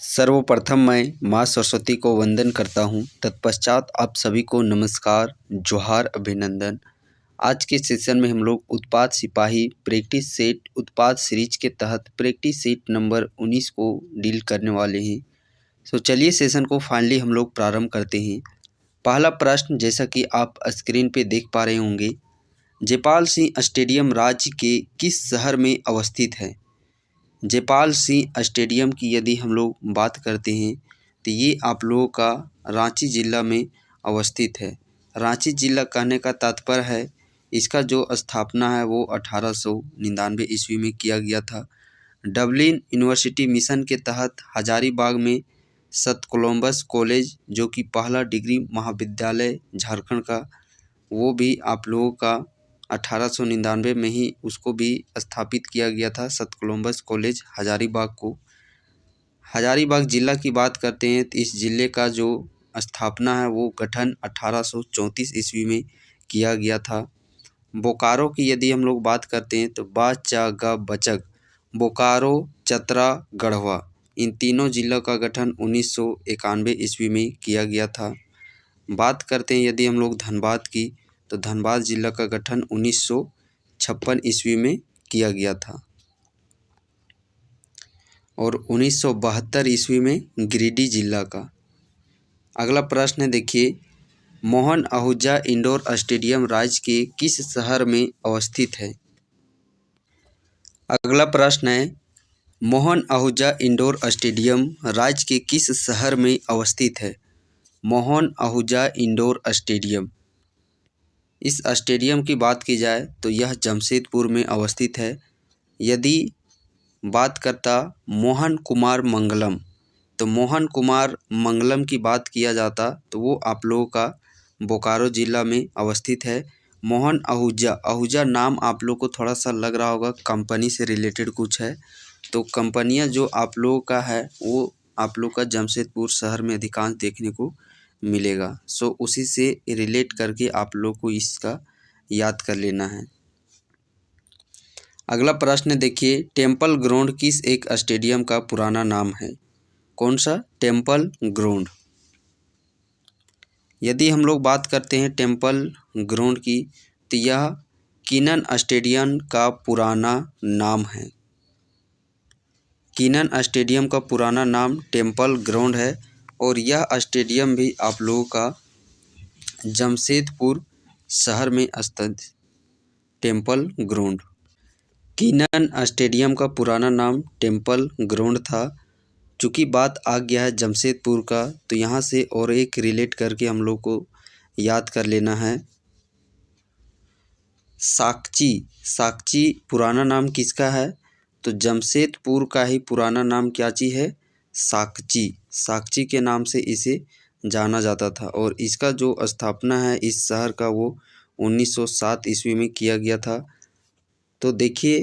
सर्वप्रथम मैं माँ सरस्वती को वंदन करता हूँ। तत्पश्चात आप सभी को नमस्कार, जोहार, अभिनंदन। आज के सेशन में हम लोग उत्पाद सिपाही प्रैक्टिस सेट उत्पाद सीरीज के तहत प्रैक्टिस सेट नंबर 19 को डील करने वाले हैं। तो चलिए सेशन को फाइनली हम लोग प्रारंभ करते हैं। पहला प्रश्न, जैसा कि आप स्क्रीन पे देख पा रहे होंगे, जयपाल सिंह स्टेडियम राज्य के किस शहर में अवस्थित है? जयपाल सिंह स्टेडियम की यदि हम लोग बात करते हैं तो ये आप लोगों का रांची ज़िला में अवस्थित है। रांची ज़िला कहने का तात्पर्य है इसका जो स्थापना है वो 1899 ईस्वी में किया गया था। डबलिन यूनिवर्सिटी मिशन के तहत हजारीबाग में सत कोलंबस कॉलेज, जो कि पहला डिग्री महाविद्यालय झारखंड का, वो भी आप लोगों का 1899 में ही उसको भी स्थापित किया गया था। सत कोलंबस कॉलेज हजारीबाग को। हजारीबाग ज़िला की बात करते हैं तो इस ज़िले का जो स्थापना है वो गठन 1834 ईस्वी में किया गया था। बोकारो की यदि हम लोग बात करते हैं तो बा चा गा बचक, बोकारो, चतरा, गढ़वा, इन तीनों जिलों का गठन 1991 ईस्वी में किया गया था। बात करते हैं यदि हम लोग धनबाद की, तो धनबाद जिला का गठन 1956 ईस्वी में किया गया था और 1972 ईस्वी में गिरिडीह जिला का। अगला प्रश्न है, देखिए, मोहन आहूजा इंडोर स्टेडियम राज्य के किस शहर में अवस्थित है? अगला प्रश्न है, मोहन आहूजा इंडोर स्टेडियम राज्य के किस शहर में अवस्थित है? मोहन आहूजा इंडोर स्टेडियम, इस स्टेडियम की बात की जाए तो यह जमशेदपुर में अवस्थित है। यदि बात करता मोहन कुमार मंगलम, तो मोहन कुमार मंगलम की बात किया जाता तो वो आप लोगों का बोकारो ज़िला में अवस्थित है। मोहन आहूजा, आहूजा नाम आप लोग को थोड़ा सा लग रहा होगा कंपनी से रिलेटेड कुछ है, तो कंपनियां जो आप लोगों का है वो आप लोग का जमशेदपुर शहर में अधिकांश देखने को मिलेगा। सो उसी से रिलेट करके आप लोग को इसका याद कर लेना है। अगला प्रश्न देखिए, टेम्पल ग्राउंड किस एक स्टेडियम का पुराना नाम है? कौन सा? Temple ground. यदि हम लोग बात करते हैं टेम्पल ग्राउंड की, तो यह कीनन स्टेडियम का पुराना नाम है। कीनन स्टेडियम का पुराना नाम टेम्पल ग्राउंड है और यह स्टेडियम भी आप लोगों का जमशेदपुर शहर में स्थित टेम्पल ग्राउंड। कीनन स्टेडियम का पुराना नाम टेम्पल ग्राउंड था। चूँकि बात आ गया है जमशेदपुर का, तो यहाँ से और एक रिलेट करके हम लोग को याद कर लेना है। साकची, साकची पुराना नाम किसका है? तो जमशेदपुर का ही पुराना नाम क्या चीज़ है? साकची। साकची के नाम से इसे जाना जाता था और इसका जो स्थापना है इस शहर का वो 1907 ईस्वी में किया गया था। तो देखिए,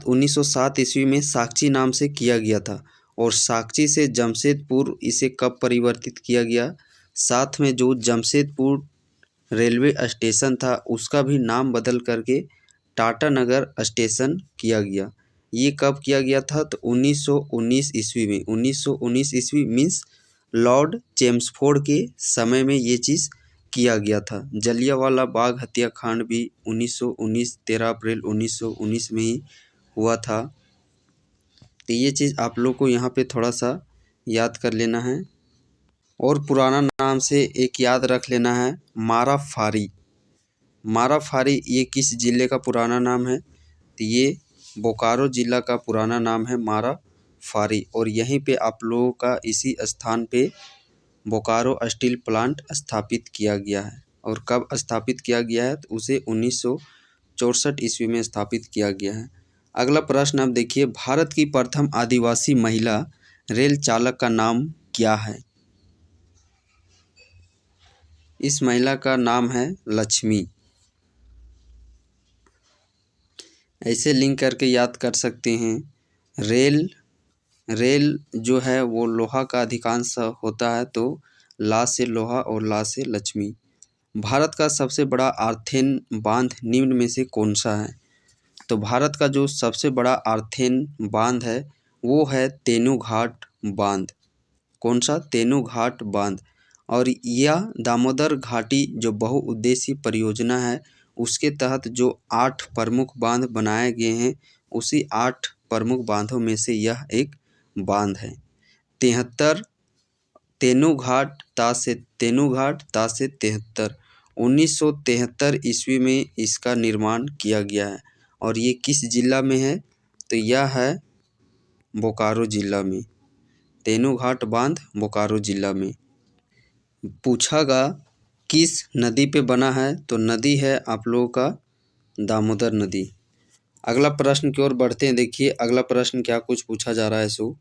1907 ईस्वी में साकची नाम से किया गया था और साकची से जमशेदपुर इसे कब परिवर्तित किया गया? साथ में जो जमशेदपुर रेलवे स्टेशन था उसका भी नाम बदल करके टाटा नगर स्टेशन किया गया। ये कब किया गया था? तो 1919 ईस्वी में। 1919 ईस्वी मीन्स लॉर्ड चेम्सफोर्ड के समय में ये चीज़ किया गया था। जलियांवाला बाग हत्याकांड भी 1919 13 अप्रैल 1919 में ही हुआ था। तो ये चीज़ आप लोग को यहाँ पे थोड़ा सा याद कर लेना है। और पुराना नाम से एक याद रख लेना है, माराफारी। माराफारी ये किस ज़िले का पुराना नाम है? तो ये बोकारो ज़िला का पुराना नाम है माराफारी और यहीं पे आप लोगों का इसी स्थान पे बोकारो स्टील प्लांट स्थापित किया गया है। और कब स्थापित किया गया है? तो उसे 1964 ईस्वी में स्थापित किया गया है। अगला प्रश्न आप देखिए, भारत की प्रथम आदिवासी महिला रेल चालक का नाम क्या है? इस महिला का नाम है लक्ष्मी। ऐसे लिंक करके याद कर सकते हैं। रेल जो है वो लोहा का अधिकांश होता है, तो ला से लोहा और ला से लक्ष्मी। भारत का सबसे बड़ा आर्थेन बांध निम्न में से कौन सा है? तो भारत का जो सबसे बड़ा आर्थेन बांध है वो है तेनू घाट बांध। कौन सा? तेनूघाट बांध। और यह दामोदर घाटी जो बहुउद्देशीय परियोजना है उसके तहत जो 8 प्रमुख बांध बनाए गए हैं उसी 8 प्रमुख बांधों में से यह एक बांध है। 73 तेनूघाट ता से 73 1973 ईस्वी में इसका निर्माण किया गया है। और ये किस जिला में है? तो यह है बोकारो जिला में। तेनूघाट बांध बोकारो जिला में। पूछागा किस नदी पे बना है? तो नदी है आप लोगों का दामोदर नदी। अगला प्रश्न की ओर बढ़ते हैं। देखिए अगला प्रश्न क्या कुछ पूछा जा रहा है। सो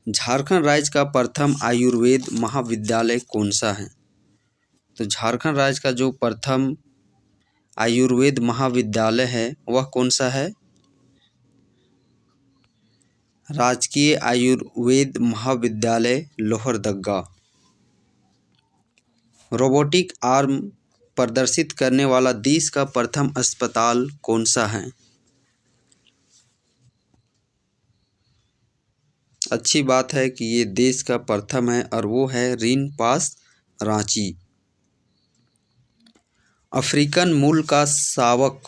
झारखंड राज्य का प्रथम आयुर्वेद महाविद्यालय कौन सा है? तो झारखंड राज्य का जो प्रथम आयुर्वेद महाविद्यालय है वह कौन सा है? राजकीय आयुर्वेद महाविद्यालय लोहरदगा। रोबोटिक आर्म प्रदर्शित करने वाला देश का प्रथम अस्पताल कौन सा है? अच्छी बात है कि ये देश का प्रथम है और वो है रीन-पास रांची। अफ्रीकन मूल का शावक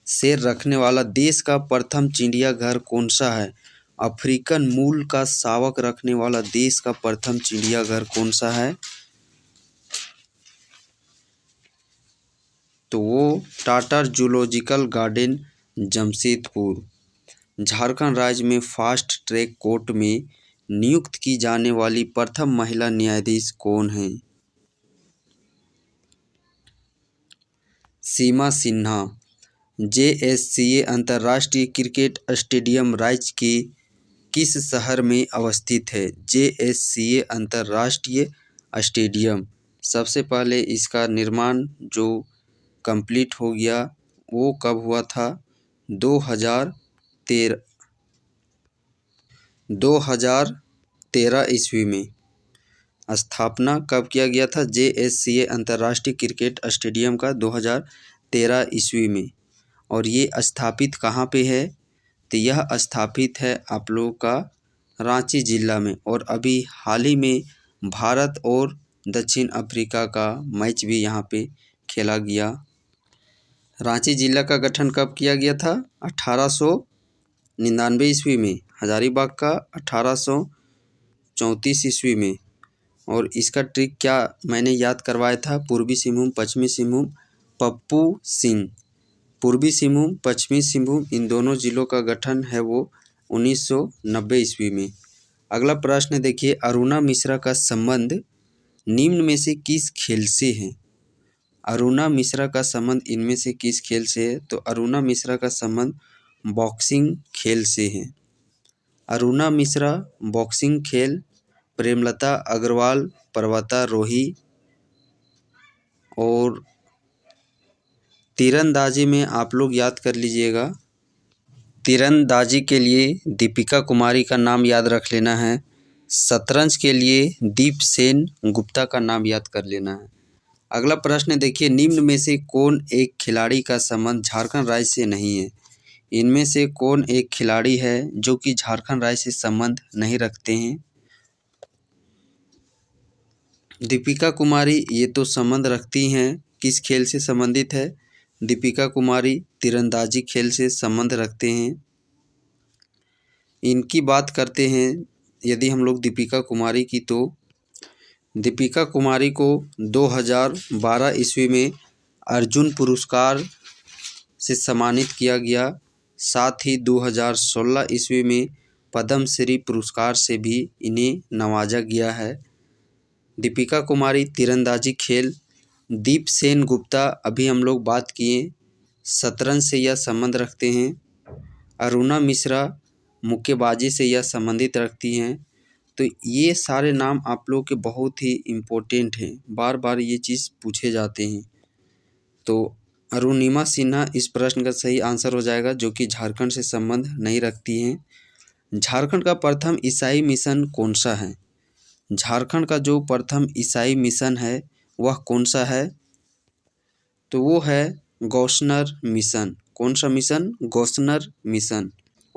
शेर रखने वाला देश का प्रथम चिड़ियाघर कौन सा है? अफ्रीकन मूल का शावक रखने वाला देश का प्रथम चिड़ियाघर कौन सा है? तो वो टाटा जूलॉजिकल गार्डन जमशेदपुर। झारखंड राज्य में फास्ट ट्रैक कोर्ट में नियुक्त की जाने वाली प्रथम महिला न्यायाधीश कौन हैं? सीमा सिन्हा। JSCA अंतर्राष्ट्रीय क्रिकेट स्टेडियम राज्य के किस शहर में अवस्थित है? JSCA अंतर्राष्ट्रीय स्टेडियम सबसे पहले इसका निर्माण जो कंप्लीट हो गया वो कब हुआ था? 2013 ईस्वी में। स्थापना कब किया गया था JSCA अंतर्राष्ट्रीय क्रिकेट स्टेडियम का? 2013 ईस्वी में। और ये स्थापित कहाँ पे है? तो यह स्थापित है आप लोगों का रांची जिला में। और अभी हाल ही में भारत और दक्षिण अफ्रीका का मैच भी यहाँ पे खेला गया। रांची जिला का गठन कब किया गया था? 1899 ईस्वी में। हजारीबाग का 1834 ईस्वी में। और इसका ट्रिक क्या मैंने याद करवाया था? पूर्वी सिंहभूम पश्चिमी सिंहभूम पप्पू सिंह। पूर्वी सिंहभूम पश्चिमी सिंहभूम इन दोनों जिलों का गठन है वो 1990 ईस्वी में। अगला प्रश्न देखिए अरुणा मिश्रा का संबंध निम्न में से किस खेल से है? अरुणा मिश्रा का संबंध इनमें से किस खेल से है? तो अरुणा मिश्रा का संबंध बॉक्सिंग खेल से है। अरुणा मिश्रा बॉक्सिंग खेल, प्रेमलता अग्रवाल पर्वतारोही और तीरंदाजी में आप लोग याद कर लीजिएगा। तीरंदाजी के लिए दीपिका कुमारी का नाम याद रख लेना है। शतरंज के लिए दीपसेन गुप्ता का नाम याद कर लेना है। अगला प्रश्न देखिए निम्न में से कौन एक खिलाड़ी का संबंध झारखंड राज्य से नहीं है? इनमें से कौन एक खिलाड़ी है जो कि झारखंड राज्य से संबंध नहीं रखते हैं? दीपिका कुमारी ये तो संबंध रखती हैं। किस खेल से संबंधित है? दीपिका कुमारी तीरंदाजी खेल से संबंध रखते हैं। इनकी बात करते हैं यदि हम लोग दीपिका कुमारी की, तो दीपिका कुमारी को 2012 ईस्वी में अर्जुन पुरस्कार से सम्मानित किया गया। साथ ही 2016 ईस्वी में पद्मश्री पुरस्कार से भी इन्हें नवाजा गया है। दीपिका कुमारी तीरंदाजी खेल, दीपसेन गुप्ता अभी हम लोग बात किए शतरंज से यह संबंध रखते हैं। अरुणा मिश्रा मुक्केबाजी से यह संबंधित रखती हैं। तो ये सारे नाम आप लोग के बहुत ही इम्पोर्टेंट हैं, बार बार ये चीज़ पूछे जाते हैं। तो अरुणिमा सिन्हा इस प्रश्न का सही आंसर हो जाएगा जो कि झारखंड से संबंध नहीं रखती हैं। झारखंड का प्रथम ईसाई मिशन कौन सा है? झारखंड का जो प्रथम ईसाई मिशन है वह कौन सा है? तो वो है गौसनर मिशन। कौन सा मिशन? गौसनर मिशन।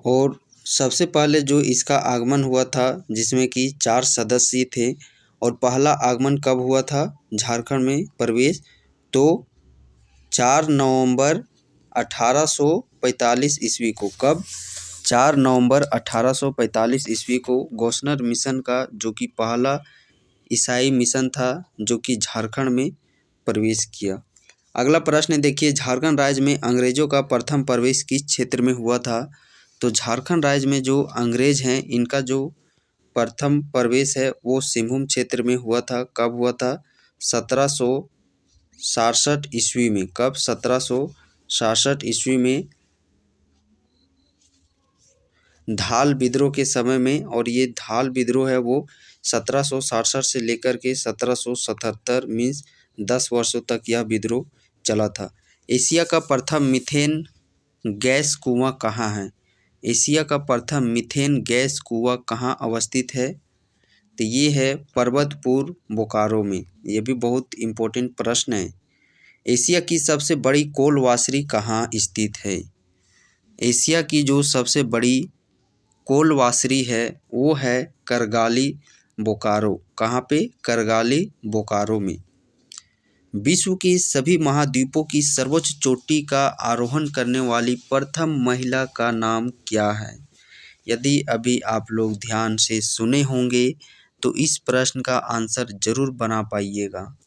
और सबसे पहले जो इसका आगमन हुआ था जिसमें कि 4 सदस्य थे और पहला आगमन कब हुआ था झारखंड में प्रवेश, तो 4 नवंबर 1845 ईस्वी को। कब? 4 नवंबर 1845 ईस्वी को गौसनर मिशन का जो कि पहला ईसाई मिशन था जो कि झारखंड में प्रवेश किया। अगला प्रश्न देखिए, झारखंड राज्य में अंग्रेजों का प्रथम प्रवेश किस क्षेत्र में हुआ था? तो झारखंड राज्य में जो अंग्रेज हैं इनका जो प्रथम प्रवेश है वो सिंहभूम क्षेत्र में हुआ था। कब हुआ था? 1767 ईस्वी में। कब? 1767 ईस्वी में धाल विद्रोह के समय में। और ये धाल विद्रोह है वो 1767 से लेकर के 1777 मीन्स 10 वर्षों तक यह विद्रोह चला था। एशिया का प्रथम मीथेन गैस कुआं कहाँ है? एशिया का प्रथम मीथेन गैस कुआं कहाँ अवस्थित है? तो ये है पर्वतपुर, बोकारो में। ये भी बहुत इम्पोर्टेंट प्रश्न है। एशिया की सबसे बड़ी कोल वाशरी कहाँ स्थित है? एशिया की जो सबसे बड़ी कोल वाशरी है वो है करगाली, बोकारो। कहाँ पे? करगाली, बोकारो में। विश्व के सभी महाद्वीपों की सर्वोच्च चोटी का आरोहण करने वाली प्रथम महिला का नाम क्या है? यदि अभी आप लोग ध्यान से सुने होंगे तो इस प्रश्न का आंसर जरूर बना पाइएगा।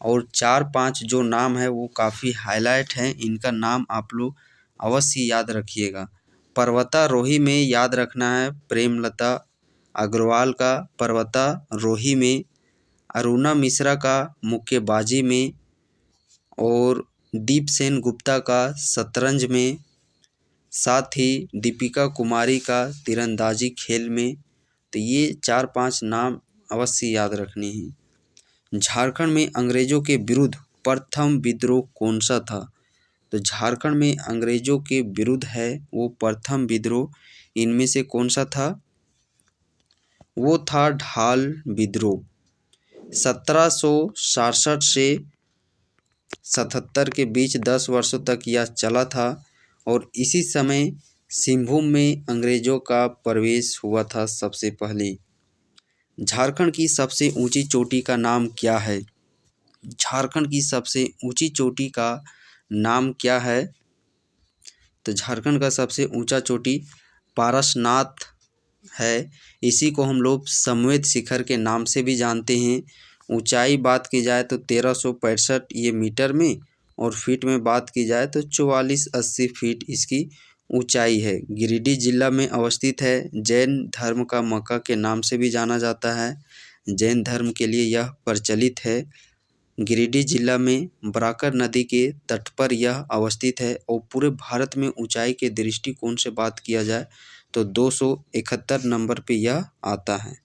और 4-5 जो नाम है वो काफ़ी हाईलाइट हैं, इनका नाम आप लोग अवश्य याद रखिएगा। पर्वतारोही में याद रखना है प्रेमलता अग्रवाल का पर्वतारोही में, अरुणा मिश्रा का मुक्केबाजी में, और दीपसेन गुप्ता का शतरंज में, साथ ही दीपिका कुमारी का तीरंदाजी खेल में। तो ये 4-5 नाम अवश्य याद रखने हैं। झारखंड में अंग्रेजों के विरुद्ध प्रथम विद्रोह कौन सा था? तो झारखंड में अंग्रेजों के विरुद्ध है वो प्रथम विद्रोह, इनमें से कौन सा था? वो था ढाल विद्रोह। 1767 से 77 के बीच 10 वर्षों तक यह चला था और इसी समय सिंहभूम में अंग्रेजों का प्रवेश हुआ था सबसे पहले। झारखंड की सबसे ऊंची चोटी का नाम क्या है? झारखंड की सबसे ऊंची चोटी का नाम क्या है? तो झारखंड का सबसे ऊंचा चोटी पारसनाथ है। इसी को हम लोग समवेत शिखर के नाम से भी जानते हैं। ऊंचाई बात की जाए तो 1365 ये मीटर में, और फीट में बात की जाए तो 4480 फीट इसकी ऊंचाई है। गिरिडीह जिला में अवस्थित है। जैन धर्म का मक्का के नाम से भी जाना जाता है। जैन धर्म के लिए यह प्रचलित है। गिरिडीह जिला में बराकर नदी के तट पर यह अवस्थित है। और पूरे भारत में ऊंचाई के दृष्टिकोण से बात किया जाए तो 271 नंबर पे यह आता है।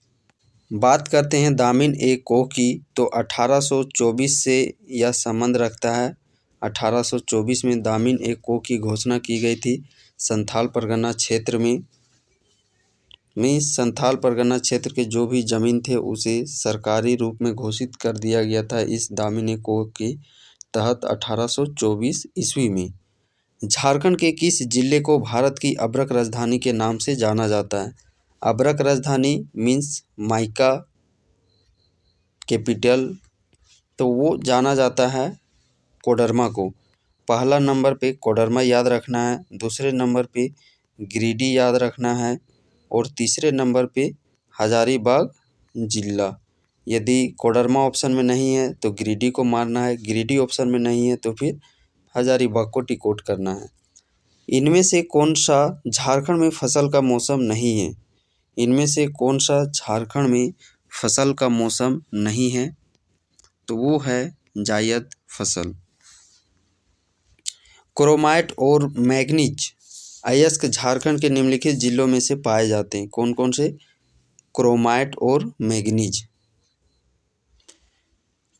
बात करते हैं दामिन ए कोह की, तो 1824 से यह संबंध रखता है। 1824 में दामिन ए कोह की घोषणा की गई थी। संथाल परगना क्षेत्र में संथाल परगना क्षेत्र के जो भी ज़मीन थे उसे सरकारी रूप में घोषित कर दिया गया था इस दामिनी कोड के तहत 1824 ईस्वी में। झारखंड के किस जिले को भारत की अब्रक राजधानी के नाम से जाना जाता है? अब्रक राजधानी मीन्स माइका कैपिटल, तो वो जाना जाता है कोडरमा को। पहला नंबर पे कोडरमा याद रखना है, दूसरे नंबर पे गिरिडीह याद रखना है, और तीसरे नंबर पे हजारीबाग जिला। यदि कोडरमा ऑप्शन में नहीं है तो गिरिडीह को मारना है, गिरिडीह ऑप्शन में नहीं है तो फिर हजारीबाग को टिकोट करना है। इनमें से कौन सा झारखंड में फसल का मौसम नहीं है? इनमें से कौन सा झारखंड में फसल का मौसम नहीं है? तो वो है जायद फसल। क्रोमाइट और मैग्नीज अयस्क झारखंड के निम्नलिखित जिलों में से पाए जाते हैं। कौन कौन से? क्रोमाइट और मैग्नीज।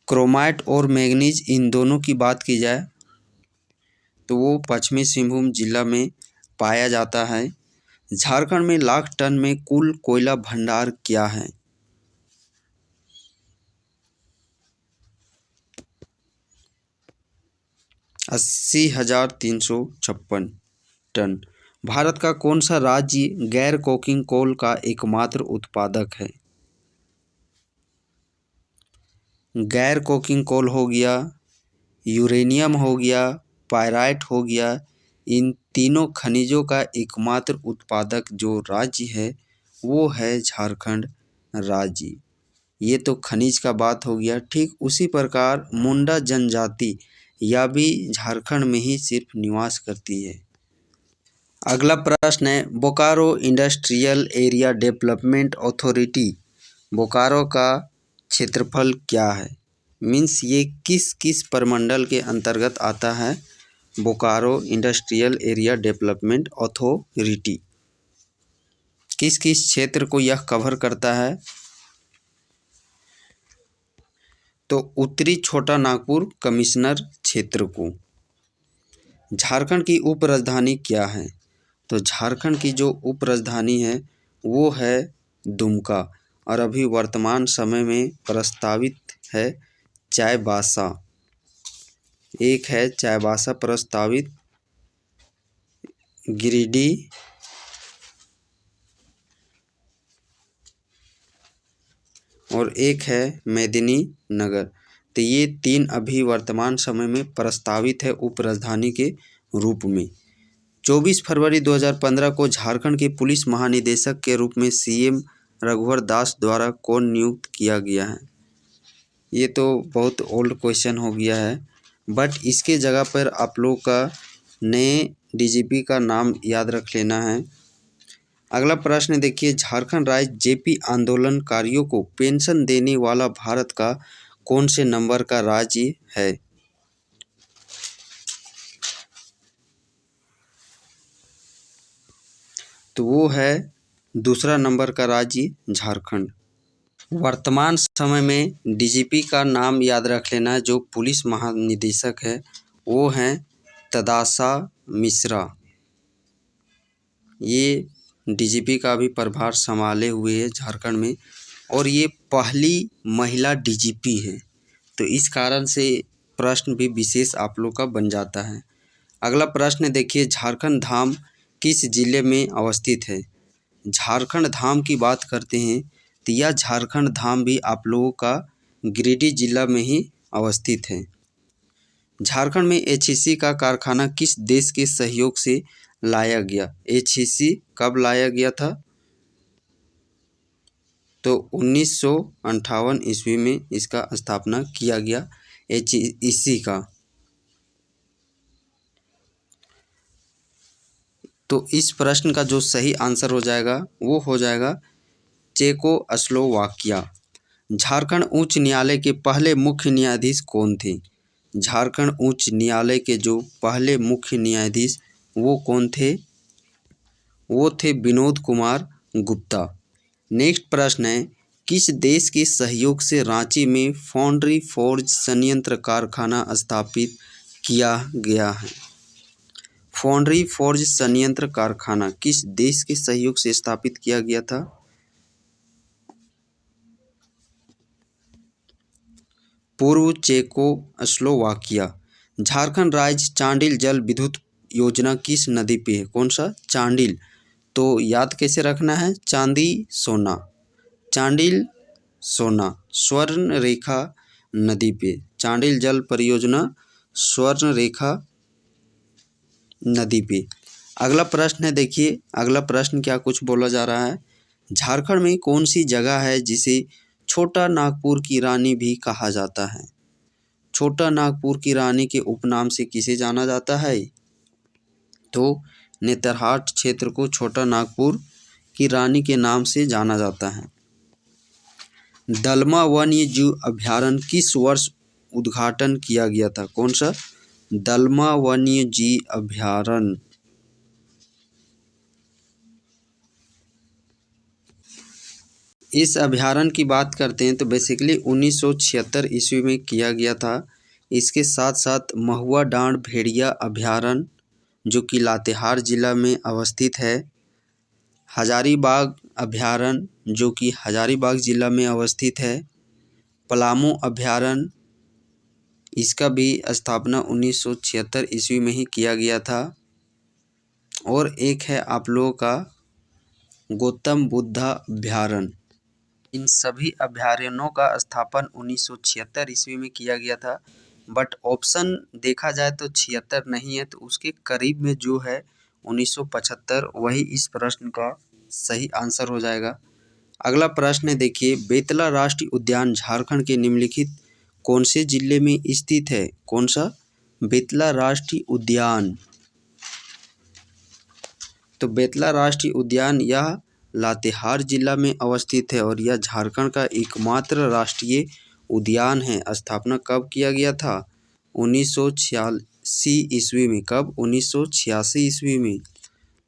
क्रोमाइट और मैग्नीज इन दोनों की बात की जाए तो वो पश्चिमी सिंहभूम जिला में पाया जाता है। झारखंड में लाख टन में कुल कोयला भंडार क्या है? 80,356 टन। भारत का कौन सा राज्य गैर कोकिंग कोल का एकमात्र उत्पादक है? गैर कोकिंग कोल हो गया, यूरेनियम हो गया, पायराइट हो गया। इन तीनों खनिजों का एकमात्र उत्पादक जो राज्य है वो है झारखंड राज्य। ये तो खनिज का बात हो गया। ठीक उसी प्रकार मुंडा जनजाति यह भी झारखंड में ही सिर्फ निवास करती है। अगला प्रश्न है Bokaro industrial area development authority, Bokaro का क्षेत्रफल क्या है? मीन्स ये किस किस प्रमंडल के अंतर्गत आता है? Bokaro industrial area development authority किस किस क्षेत्र को यह कवर करता है? तो उत्तरी छोटा नागपुर कमिश्नर क्षेत्र को। झारखंड की उप राजधानी क्या है? तो झारखंड की जो उप राजधानी है वो है दुमका, और अभी वर्तमान समय में प्रस्तावित है चाईबासा। एक है चाईबासा प्रस्तावित, गिरिडीह और एक है मेदिनीनगर। तो ये तीन अभी वर्तमान समय में प्रस्तावित है उप राजधानी के रूप में। 24 फरवरी 2015 को झारखंड के पुलिस महानिदेशक के रूप में सीएम रघुवर दास द्वारा कौन नियुक्त किया गया है? ये तो बहुत ओल्ड क्वेश्चन हो गया है, बट इसके जगह पर आप लोग का नए डीजीपी का नाम याद रख लेना है। अगला प्रश्न देखिए, झारखंड राज्य जेपी आंदोलनकारियों को पेंशन देने वाला भारत का कौन से नंबर का राज्य है? तो वो है दूसरा नंबर का राज्य झारखंड। वर्तमान समय में डीजीपी का नाम याद रख लेना है, जो पुलिस महानिदेशक है वो हैं तदासा मिश्रा। ये डीजीपी का भी प्रभार संभाले हुए है झारखंड में, और ये पहली महिला डीजीपी है, तो इस कारण से प्रश्न भी विशेष आप लोग का बन जाता है। अगला प्रश्न देखिए, झारखंड धाम किस जिले में अवस्थित है? झारखंड धाम की बात करते हैं तो यह झारखंड धाम भी आप लोगों का गिरिडीह जिला में ही अवस्थित है। झारखंड में एचईसी का कारखाना किस देश के सहयोग से लाया गया? एचईसी कब लाया गया था? तो 1958 ईस्वी में इसका स्थापना किया गया एचईसी का। तो इस प्रश्न का जो सही आंसर हो जाएगा वो हो जाएगा चेकोस्लोवाकिया। झारखंड उच्च न्यायालय के पहले मुख्य न्यायाधीश कौन थे? झारखंड उच्च न्यायालय के जो पहले मुख्य न्यायाधीश वो कौन थे? वो थे विनोद कुमार गुप्ता। नेक्स्ट प्रश्न है, किस देश के सहयोग से रांची में फाउंड्री फोर्ज संयंत्र कारखाना स्थापित किया गया है? फाउंड्री फोर्ज संयंत्र कारखाना किस देश के सहयोग से स्थापित किया गया था? पूर्व चेकोस्लोवाकिया। झारखंड राज्य चांडिल जल विद्युत योजना किस नदी पे है? कौन सा? चांडिल। तो याद कैसे रखना है? चांदी सोना, चांडिल सोना, स्वर्ण रेखा नदी पे चांडिल जल परियोजना स्वर्ण रेखा नदी पे। अगला प्रश्न है देखिए, अगला प्रश्न क्या कुछ बोला जा रहा है, झारखंड में कौन सी जगह है जिसे छोटा नागपुर की रानी भी कहा जाता है? छोटा नागपुर की रानी के उपनाम से किसे जाना जाता है? तो नेतरहाट क्षेत्र को छोटा नागपुर की रानी के नाम से जाना जाता है। दलमा वन्य जीव अभयारण्य किस वर्ष उद्घाटन किया गया था? कौन सा? दलमा वन्य जीव अभयारण्य। इस अभयारण्य की बात करते हैं तो बेसिकली 1976 ईस्वी में किया गया था। इसके साथ साथ महुआ डांड भेड़िया अभयारण्य जो कि लातेहार जिला में अवस्थित है, हजारीबाग अभयारण्य जो कि हजारीबाग जिला में अवस्थित है, पलामू अभयारण्य इसका भी स्थापना 1976 ईस्वी में ही किया गया था, और एक है आप लोगों का गौतम बुद्धा अभयारण्य। इन सभी अभयारण्यों का स्थापन 1976 ईस्वी में किया गया था, बट ऑप्शन देखा जाए तो 76 नहीं है, तो उसके करीब में जो है 1975 वही इस प्रश्न का सही आंसर हो जाएगा। अगला प्रश्न है, देखिए, बेतला राष्ट्रीय उद्यान झारखंड के निम्नलिखित कौन से जिले में स्थित है? कौन सा? बेतला राष्ट्रीय उद्यान। तो बेतला राष्ट्रीय उद्यान यह लातेहार जिला में अवस्थित है और यह झारखंड का एकमात्र राष्ट्रीय उद्यान है। स्थापना कब किया गया था? 1986 ईस्वी में। कब? 1986 ईस्वी में।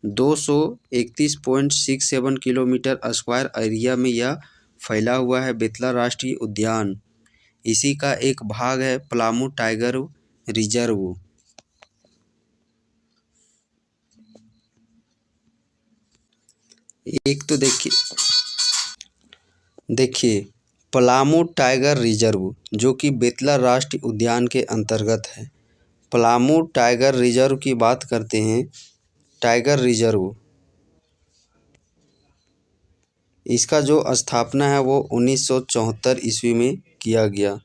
231.67 किलोमीटर स्क्वायर एरिया में यह फैला हुआ है बेतला राष्ट्रीय उद्यान। इसी का एक भाग है पलामू टाइगर रिजर्व। एक तो देखिए पलामू टाइगर रिजर्व जो कि बेतला राष्ट्रीय उद्यान के अंतर्गत है। पलामू टाइगर रिजर्व की बात करते हैं। टाइगर रिजर्व, इसका जो स्थापना है वो 1974 ईस्वी में किया गया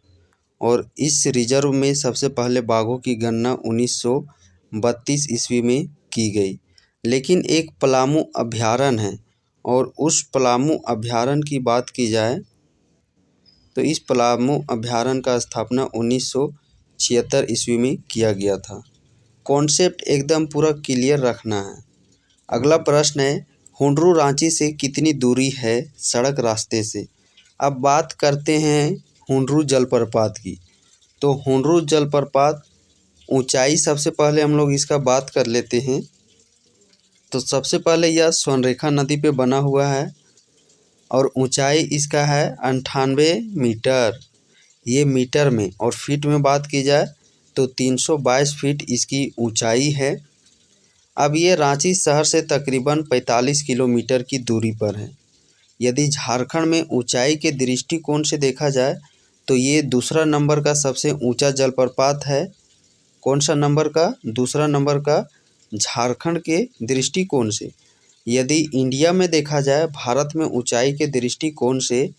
और इस रिजर्व में सबसे पहले बाघों की गणना 1932 ईस्वी में की गई। लेकिन एक पलामू अभयारण्य है और उस पलामू अभयारण्य की बात की जाए तो इस पलामू अभयारण्य का स्थापना 1976 ईस्वी में किया गया था। कॉन्सेप्ट एकदम पूरा क्लियर रखना है। अगला प्रश्न है, हुंडरू रांची से कितनी दूरी है सड़क रास्ते से? अब बात करते हैं हुंडरू जलप्रपात की। तो हुंडरू जलप्रपात ऊंचाई सबसे पहले हम लोग इसका बात कर लेते हैं। तो सबसे पहले यह स्वर्णरेखा नदी पे बना हुआ है और ऊंचाई इसका है 98 मीटर, ये मीटर में, और फीट में बात की जाए तो 322 फीट इसकी ऊंचाई है। अब ये रांची शहर से तकरीबन 45 किलोमीटर की दूरी पर है। यदि झारखंड में ऊंचाई के दृष्टिकोण से देखा जाए तो ये दूसरा नंबर का सबसे ऊंचा जलप्रपात है। कौन सा नंबर का? दूसरा नंबर का झारखंड के दृष्टिकोण से। यदि इंडिया में देखा जाए, भारत में ऊंचाई के दृष्टिकोण से,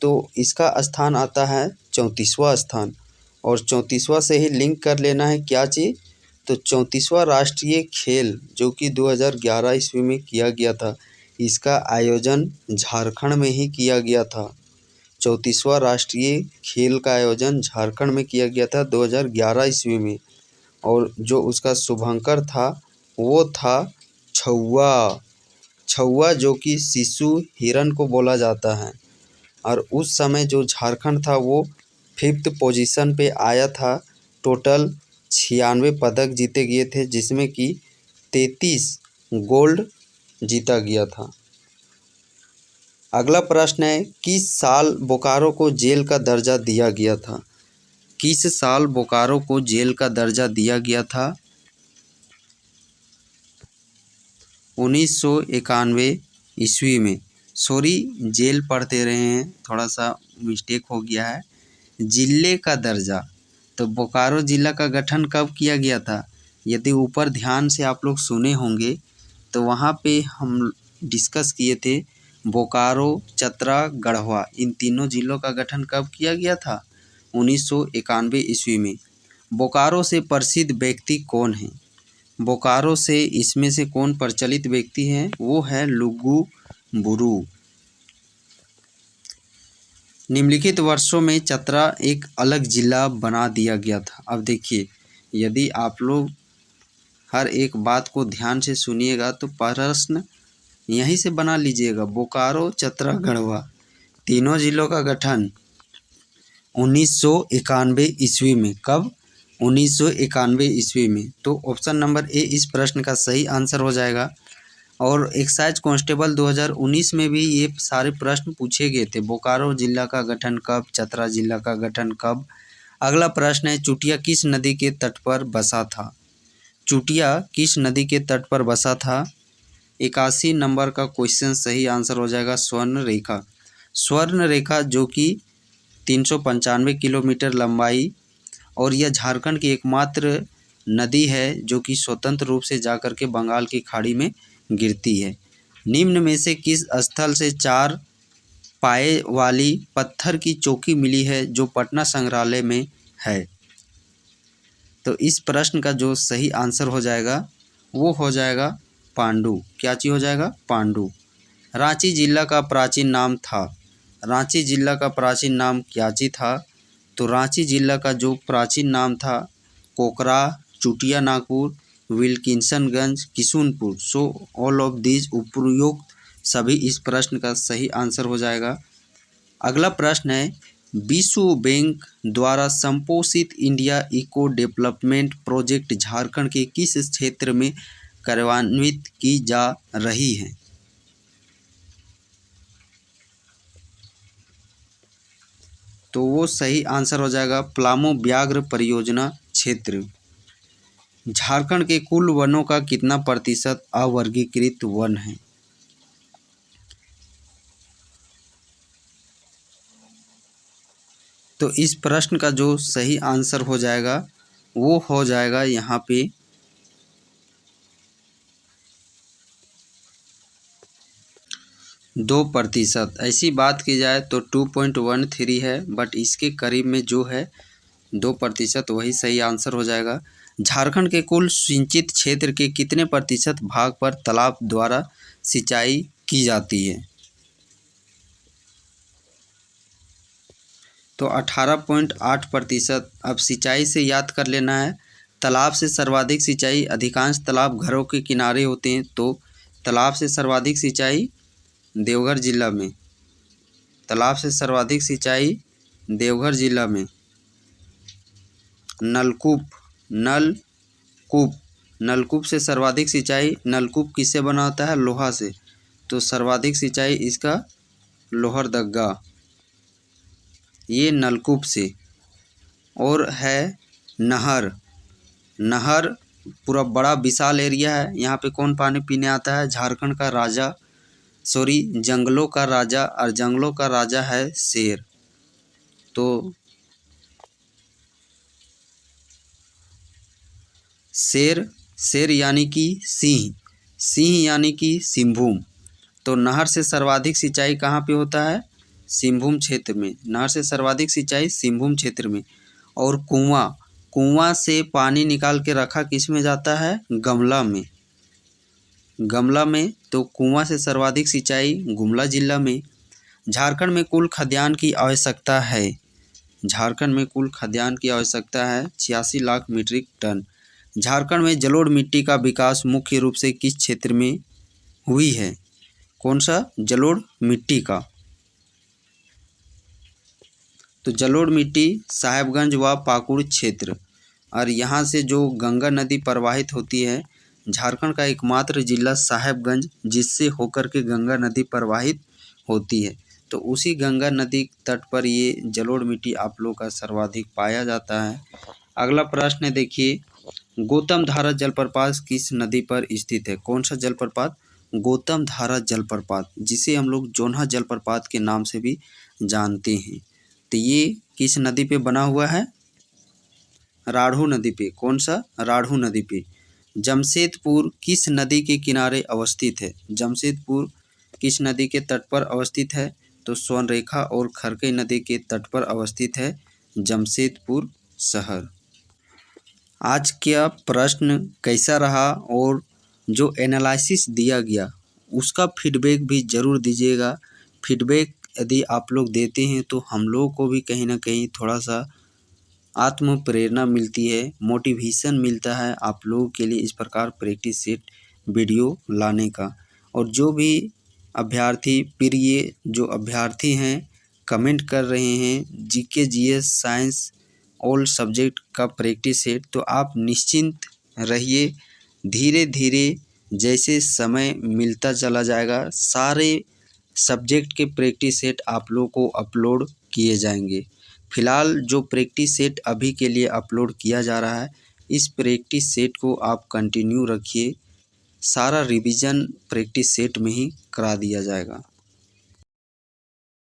तो इसका स्थान आता है 34वां स्थान। और 34वां से ही लिंक कर लेना है क्या चीज़? तो 34वां राष्ट्रीय खेल जो कि 2011 ईस्वी में किया गया था, इसका आयोजन झारखंड में ही किया गया था। 34वां राष्ट्रीय खेल का आयोजन झारखंड में किया गया था 2011 ईस्वी में। और जो उसका शुभंकर था वो था छौवा जो कि शिशु हिरण को बोला जाता है। और उस समय जो झारखंड था वो 5th पोजीशन पे आया था। टोटल 96 पदक जीते गए थे जिसमें कि 33 गोल्ड जीता गया था। अगला प्रश्न है, किस साल बोकारो को जेल का दर्जा दिया गया था? किस साल बोकारो को जेल का दर्जा दिया गया था? 1991 ईस्वी में। सॉरी, जेल पढ़ते रहे हैं, थोड़ा सा मिस्टेक हो गया है। जिले का दर्जा, तो बोकारो जिला का गठन कब किया गया था? यदि ऊपर ध्यान से आप लोग सुने होंगे तो वहाँ पे हम डिस्कस किए थे बोकारो, चतरा, गढ़वा, इन तीनों जिलों का गठन कब किया गया था? 1991 ईस्वी में। बोकारो से प्रसिद्ध व्यक्ति कौन है? बोकारो से इसमें से कौन प्रचलित व्यक्ति है? वो है लुगु बुरु। निम्नलिखित वर्षों में चतरा एक अलग जिला बना दिया गया था। अब देखिए, यदि आप लोग हर एक बात को ध्यान से सुनिएगा तो प्रश्न यहीं से बना लीजिएगा। बोकारो, चतरा, गढ़वा, तीनों जिलों का गठन 1991 ईस्वी में। कब? 1991 ईस्वी में। तो ऑप्शन नंबर ए इस प्रश्न का सही आंसर हो जाएगा। और एक्साइज कांस्टेबल 2019 में भी ये सारे प्रश्न पूछे गए थे। बोकारो जिला का गठन कब? चतरा जिला का गठन कब? अगला प्रश्न है, चुटिया किस नदी के तट पर बसा था? चुटिया किस नदी के तट पर बसा था? 81 नंबर का क्वेश्चन सही आंसर हो जाएगा स्वर्ण रेखा। स्वर्ण रेखा जो कि 395 किलोमीटर लंबाई और यह झारखंड की एकमात्र नदी है जो कि स्वतंत्र रूप से जाकर के बंगाल की खाड़ी में गिरती है। निम्न में से किस स्थल से 4 पाए वाली पत्थर की चौकी मिली है जो पटना संग्रहालय में है? तो इस प्रश्न का जो सही आंसर हो जाएगा वो हो जाएगा पांडु। क्या चीज़ हो जाएगा? पांडु। रांची जिला का प्राचीन नाम था। रांची जिला का प्राचीन नाम क्या चीज़ था? तो रांची जिला का जो प्राचीन नाम था Kokra, Chutia Nagpur, Wilkinsonganj, Kishunpur. So all of these उपयुक्त सभी इस प्रश्न का सही आंसर हो जाएगा। अगला प्रश्न है, विश्व बैंक द्वारा संपोषित India eco development project Jharkhand के किस क्षेत्र में कार्यान्वित की जा रही है? तो वो सही आंसर हो जाएगा पलामू व्याघ्र परियोजना क्षेत्र। झारखंड के कुल वनों का कितना प्रतिशत अवर्गीकृत वन है? तो इस प्रश्न का जो सही आंसर हो जाएगा वो हो जाएगा यहाँ पे 2%। ऐसी बात की जाए तो 2.13 है, बट इसके करीब में जो है 2% वही सही आंसर हो जाएगा। झारखंड के कुल सिंचित क्षेत्र के कितने प्रतिशत भाग पर तालाब द्वारा सिंचाई की जाती है? तो 18.8%। अब सिंचाई से याद कर लेना है, तालाब से सर्वाधिक सिंचाई, अधिकांश तालाब घरों के किनारे होते हैं, तो तालाब से सर्वाधिक सिंचाई देवघर जिला में। तालाब से सर्वाधिक सिंचाई देवघर जिला में। नलकूप से सर्वाधिक सिंचाई, नलकूप किससे बना होता है? लोहा से, तो सर्वाधिक सिंचाई इसका लोहरदगा, ये नलकूप से। और है नहर पूरा बड़ा विशाल एरिया है, यहाँ पे कौन पानी पीने आता है? झारखंड का राजा, जंगलों का राजा, और जंगलों का राजा है शेर। तो शेर यानी कि सिंह यानी कि सिंहभूम। तो नहर से सर्वाधिक सिंचाई कहाँ पे होता है? सिंहभूम क्षेत्र में। नहर से सर्वाधिक सिंचाई सिंहभूम क्षेत्र में। और कुआं से पानी निकाल के रखा किस में जाता है? गमला में। तो कुआं से सर्वाधिक सिंचाई गुमला जिला में। झारखंड में कुल खाद्यान्न की आवश्यकता है। झारखंड में कुल खाद्यान्न की आवश्यकता है 86 लाख मीट्रिक टन। झारखंड में जलोढ़ मिट्टी का विकास मुख्य रूप से किस क्षेत्र में हुई है? कौन सा? जलोढ़ मिट्टी का। तो जलोढ़ मिट्टी साहेबगंज व पाकुड़ क्षेत्र। और यहाँ से जो गंगा नदी प्रवाहित होती है, झारखंड का एकमात्र जिला साहेबगंज जिससे होकर के गंगा नदी प्रवाहित होती है, तो उसी गंगा नदी तट पर ये जलोढ़ मिट्टी आप लोग का सर्वाधिक पाया जाता है। अगला प्रश्न है, देखिए, गौतम धारा जलप्रपात किस नदी पर स्थित है? कौन सा जलप्रपात? गौतम धारा जलप्रपात, जिसे हम लोग जोन्हा जलप्रपात के नाम से भी जानते हैं। तो ये किस नदी पे बना हुआ है? राढ़ू नदी पे। कौन सा? राढ़ू नदी पे। जमशेदपुर किस नदी के किनारे अवस्थित है? जमशेदपुर किस नदी के तट पर अवस्थित है? तो स्वर्णरेखा और खरकई नदी के तट पर अवस्थित है जमशेदपुर शहर। आज का प्रश्न कैसा रहा और जो एनालिसिस दिया गया उसका फीडबैक भी ज़रूर दीजिएगा। फीडबैक यदि आप लोग देते हैं तो हम लोग को भी कहीं ना कहीं थोड़ा सा आत्म प्रेरणा मिलती है, मोटिवेशन मिलता है आप लोगों के लिए इस प्रकार प्रैक्टिस सेट वीडियो लाने का। और जो भी अभ्यर्थी प्रिय जो अभ्यर्थी हैं कमेंट कर रहे हैं GK GS science all subject का प्रैक्टिस सेट, तो आप निश्चिंत रहिए। धीरे धीरे जैसे समय मिलता चला जाएगा सारे सब्जेक्ट के प्रैक्टिस सेट आप लोगों को अपलोड किए जाएंगे। फिलहाल जो प्रैक्टिस सेट अभी के लिए अपलोड किया जा रहा है, इस प्रैक्टिस सेट को आप कंटिन्यू रखिए। सारा रिवीजन प्रैक्टिस सेट में ही करा दिया जाएगा।